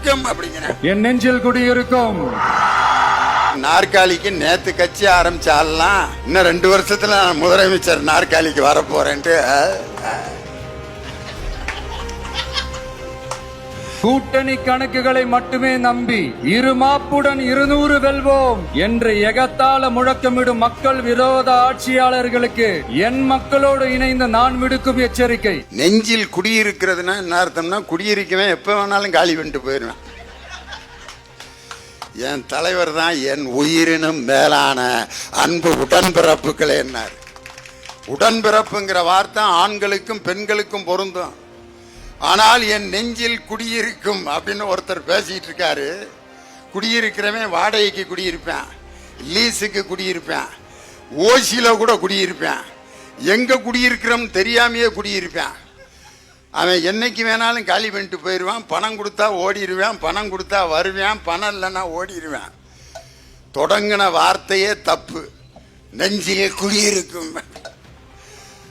குடியிருக்கும் அப்படிங்கிற என் நெஞ்சில் குடியிருக்கும். நாற்காலிக்கு நேத்து கட்சி ஆரம்பிச்சாலாம் இன்னும் 2 வருஷத்துல நான் முதலமைச்சர் நாற்காலிக்கு வர போறேன்ட்டு. கூட்டணி கணக்குகளை மட்டுமே நம்பி இருமாப்புடன் 200 வெல்வோம் என்று எகத்தால முழக்கமிடும் மக்கள் விரோத ஆட்சியாளர்களுக்கு என் மக்களோடு இணைந்து நான் விடுக்கும் எச்சரிக்கை. நெஞ்சில் குடியிருக்கிறதுனா என்ன அர்த்தம்னா, குடியிருக்கவே எப்ப வேணாலும் காலி பண்ணிட்டு போயிருவேன். என் தலைவர் தான் என் உயிரினும் மேலான அன்பு உடன்பிறப்புகளே. உடன்பிறப்புங்கிற வார்த்தை ஆண்களுக்கும் பெண்களுக்கும் பொருந்தும். ஆனால் என் நெஞ்சில் குடியிருக்கும் அப்படின்னு ஒருத்தர் பேசிட்டு இருக்காரு. குடியிருக்கிறவன் வாடகைக்கு குடியிருப்பேன், லீஸுக்கு குடியிருப்பேன், ஓசியில கூட குடியிருப்பேன், எங்க குடியிருக்கிறோம் தெரியாமையே குடியிருப்பேன். அவன் என்னைக்கு வேணாலும் காலி பண்ணிட்டு போயிடுவான். பணம் கொடுத்தா ஓடிடுவேன், பணம் கொடுத்தா வருவேன், பணம் இல்லைன்னா ஓடிடுவேன். தொடங்கின வார்த்தையே தப்பு. நெஞ்சிலே குடியிருக்கும்.